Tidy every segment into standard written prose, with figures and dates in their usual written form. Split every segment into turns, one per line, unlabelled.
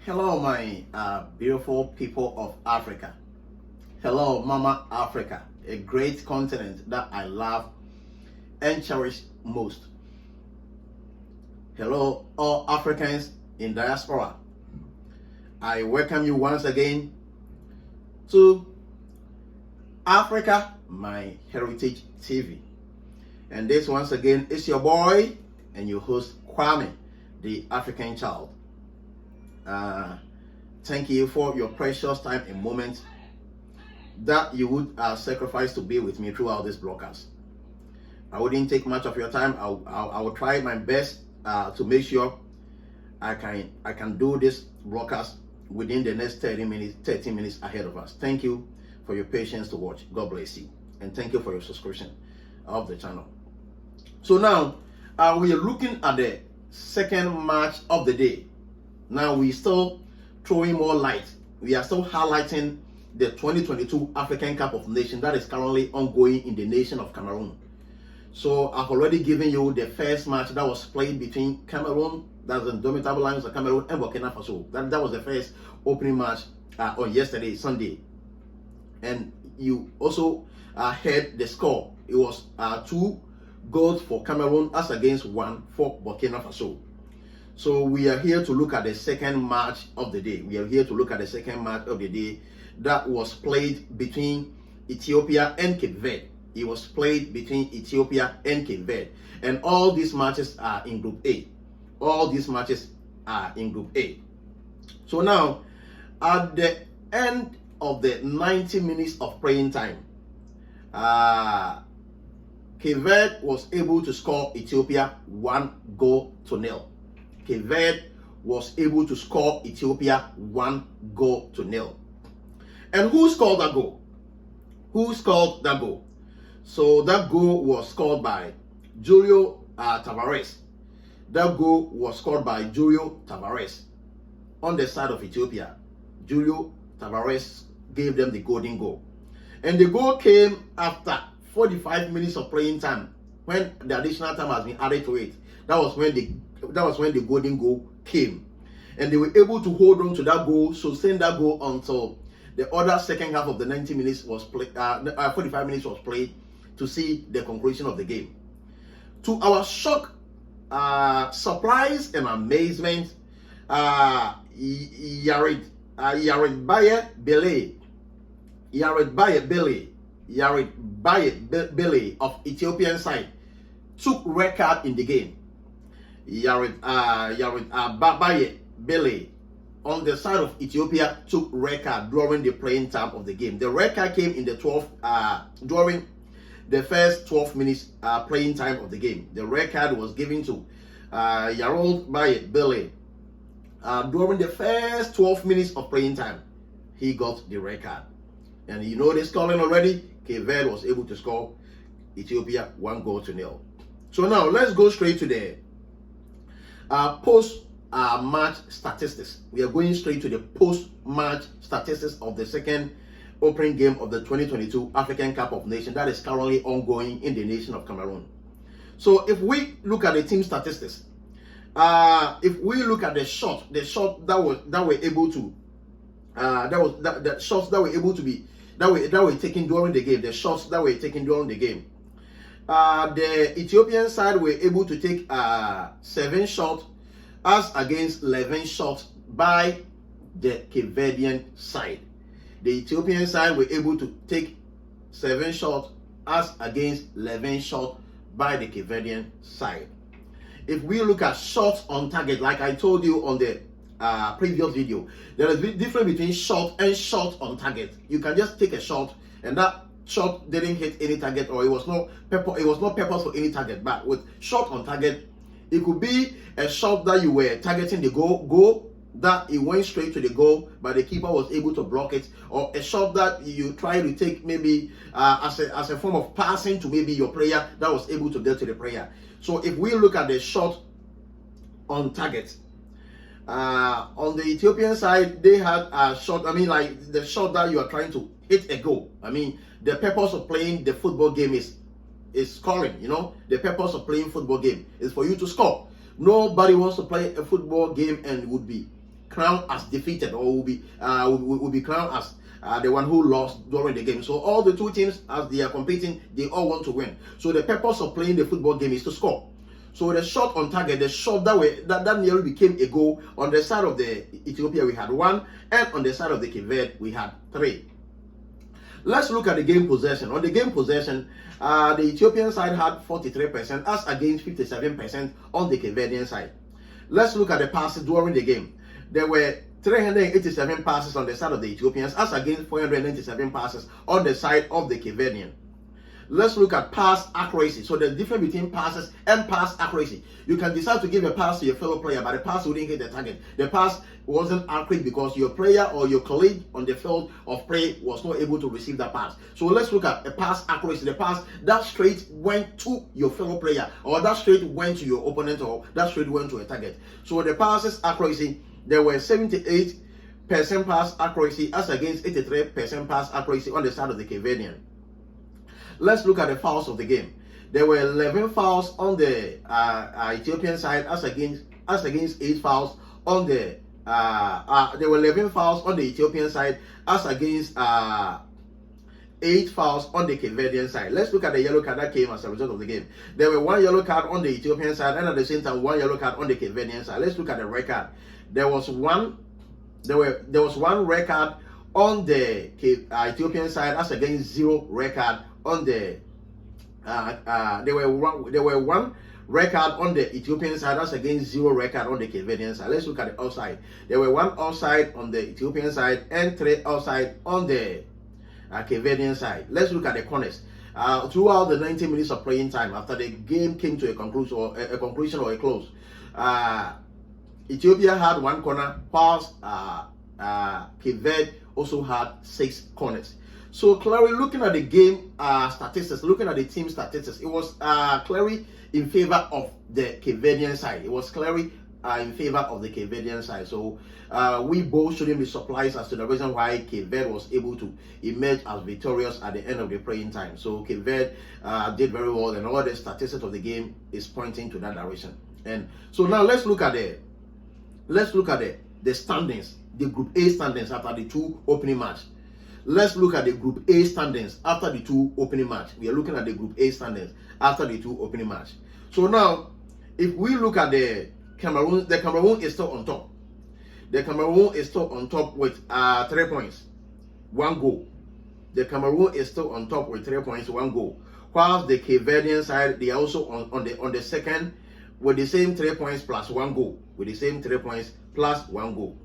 Hello, my beautiful people of Africa. Hello, Mama Africa, a great continent that I love and cherish most. Hello, all Africans in diaspora. I welcome you once again to Africa, my Heritage TV. And this once again is your boy and your host, Kwame, the African child. Thank you for your precious time and moment that you would sacrifice to be with me throughout this broadcast. I wouldn't take much of your time. I will try my best to make sure I can do this broadcast within the next 30 minutes ahead of us. Thank you for your patience to watch. God bless you, and thank you for your subscription of the channel. So now we are looking at the second match of the day. Now we still throwing more light. We are still highlighting the 2022 African Cup of Nations that is currently ongoing in the nation of Cameroon. So I've already given you the first match that was played between Cameroon, that's the Indomitable Lions of Cameroon, and Burkina Faso. That was the first opening match on yesterday, Sunday. And you also heard the score. It was 2 goals for Cameroon as against 1 for Burkina Faso. So we are here to look at the second match of the day. We are here to look at the second match of the day that was played between Ethiopia and Cape Verde. It was played between Ethiopia and Cape Verde. And all these matches are in Group A. All these matches are in Group A. So now, at the end of the 90 minutes of playing time, Cape Verde was able to score Ethiopia 1-0. Cape Verde was able to score Ethiopia 1-0. And who scored that goal? Who scored that goal? So that goal was scored by Julio Tavares. That goal was scored by Julio Tavares on the side of Ethiopia. Julio Tavares gave them the golden goal. And the goal came after 45 minutes of playing time, when the additional time has been added to it. That was when the golden goal came. And they were able to hold on to that goal, sustain that goal until the other second half of the 90 minutes was played, 45 minutes was played to see the conclusion of the game. To our shock, surprise, and amazement, Yared Baye of Ethiopian side took red card in the game. Yared Baye on the side of Ethiopia took red card during the playing time of the game. The red card came in the during the first 12 minutes playing time of the game. The red card was given to Yared Baye during the first 12 minutes of playing time. He got the red card. And you know the scoring already. Cape Verde was able to score Ethiopia 1-0. So now let's go straight to the post-match statistics. We are going straight to the post-match statistics of the second opening game of the 2022 African Cup of Nations that is currently ongoing in the nation of Cameroon. So if we look at the team statistics, if we look at the shots that were taken during the game, the shots that were taken during the game. The Ethiopian side were able to take 7 shots as against 11 shots by the Cape Verdean side. The Ethiopian side were able to take 7 shots as against 11 shots by the Cape Verdean side. If we look at shots on target, like I told you on the previous video, there is a difference between shot and shot on target. You can just take a shot and that shot didn't hit any target, or it was not purpose for any target. But with shot on target, it could be a shot that you were targeting the goal that it went straight to the goal, but the keeper was able to block it, or a shot that you try to take maybe as a form of passing to maybe your player that was able to get to the player. So if we look at the shot on target, on the Ethiopian side, they had a shot. I mean, like the shot that you are trying to hit a goal. I mean, the purpose of playing the football game is scoring. You know, the purpose of playing football game is for you to score. Nobody wants to play a football game and would be crowned as defeated, or will be crowned as the one who lost during the game. So all the two teams, as they are competing, they all want to win. So the purpose of playing the football game is to score. So the shot on target, the shot that nearly became a goal, on the side of the Ethiopia we had 1, and on the side of the Cape Verde we had 3. Let's look at the game possession. On the game possession, the Ethiopian side had 43% as against 57% on the Cape Verdean side. Let's look at the passes during the game. There were 387 passes on the side of the Ethiopians as against 497 passes on the side of the Cape Verdean. Let's look at pass accuracy. So the difference between passes and pass accuracy. You can decide to give a pass to your fellow player, but the pass wouldn't hit the target. The pass wasn't accurate because your player or your colleague on the field of play was not able to receive that pass. So let's look at a pass accuracy. The pass that straight went to your fellow player, or that straight went to your opponent, or that straight went to a target. So the passes accuracy, there were 78% pass accuracy as against 83% pass accuracy on the side of the Cape Verdean. Let's look at the fouls of the game. There were 11 fouls on the Ethiopian side as against 8 fouls on the there were 11 fouls on the Ethiopian side as against 8 fouls on the Cape Verdean side. Let's look at the yellow card that came as a result of the game. There were 1 yellow card on the Ethiopian side and at the same time 1 yellow card on the Cape Verdean side. Let's look at the red card. There was one red card on the Ethiopian side as against 0 red card on the there were one red card on the Ethiopian side as against 0 red card on the Cape Verdean side. Let's look at the offside. There were 1 offside on the Ethiopian side and 3 offside on the Cape Verdean side. Let's look at the corners. Throughout the 90 minutes of playing time, after the game came to a conclusion or a close, Ethiopia had 1 corner, whilst Cape Verde also had 6 corners. So clearly, looking at the game statistics, looking at the team statistics, it was clearly in favor of the Cape Verdean side. It was clearly in favor of the Cape Verdean side. So we both shouldn't be surprised as to the reason why Cape Verde was able to emerge as victorious at the end of the playing time. So Cape Verde did very well, and all the statistics of the game is pointing to that direction. And so now let's look at the standings, the Group A standings after the 2 opening match. Let's look at the Group A standings after the 2 opening match. We are looking at the Group A standings after the 2 opening match. So now, if we look at the Cameroon is still on top. The Cameroon is still on top with 3 points, 1 goal. The Cameroon is still on top with 3 points, 1 goal. Whilst the Cape Verdean side, they are also on the second with the same 3 points plus 1 goal. With the same 3 points plus 1 goal.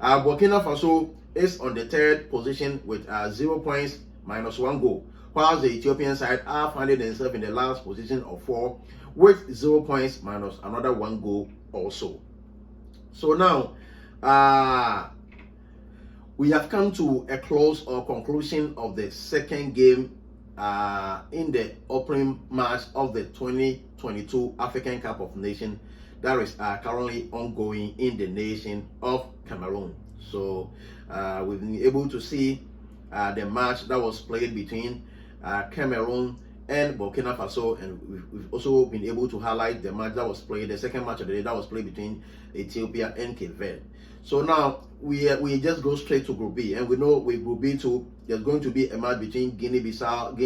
Burkina Faso is on the 3rd position with 0 points minus 1 goal, whilst the Ethiopian side are finding themselves in the last position of 4 with 0 points minus another 1 goal also. So now we have come to a close or conclusion of the second game in the opening match of the 2022 African Cup of Nations that is currently ongoing in the nation of Cameroon. So we've been able to see the match that was played between Cameroon and Burkina Faso, and we've also been able to highlight the match that was played, the second match of the day that was played between Ethiopia and Cape Verde. So now we just go straight to Group B, and we know with Group B too, there's going to be a match between Guinea-Bissau,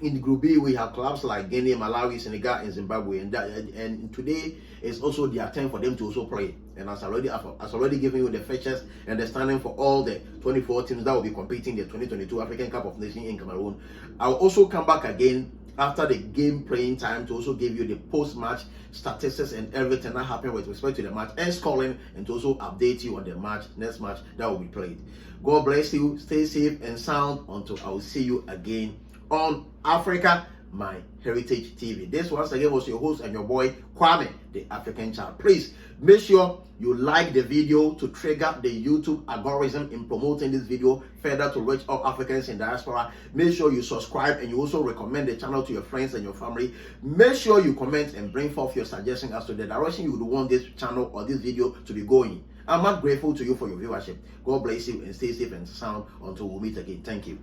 in Group B we have clubs like Guinea, Malawi, Senegal, and Zimbabwe, and today is also their time for them to also play. And as already given you the fixtures and the standing for all the 24 teams that will be competing in the 2022 African Cup of Nations in Cameroon, I'll also come back again after the game playing time to also give you the post-match statistics and everything that happened with respect to the match and scoring, and to also update you on the next match that will be played. God bless you, stay safe and sound until I will see you again on Africa My Heritage TV. This once again was your host and your boy Kwame, the African Child. Please make sure you like the video to trigger the YouTube algorithm in promoting this video further to reach all Africans in diaspora. Make sure you subscribe and you also recommend the channel to your friends and your family. Make sure you comment and bring forth your suggestion as to the direction you would want this channel or this video to be going. I'm not grateful to you for your viewership. God bless you and stay safe and sound until we meet again. Thank you.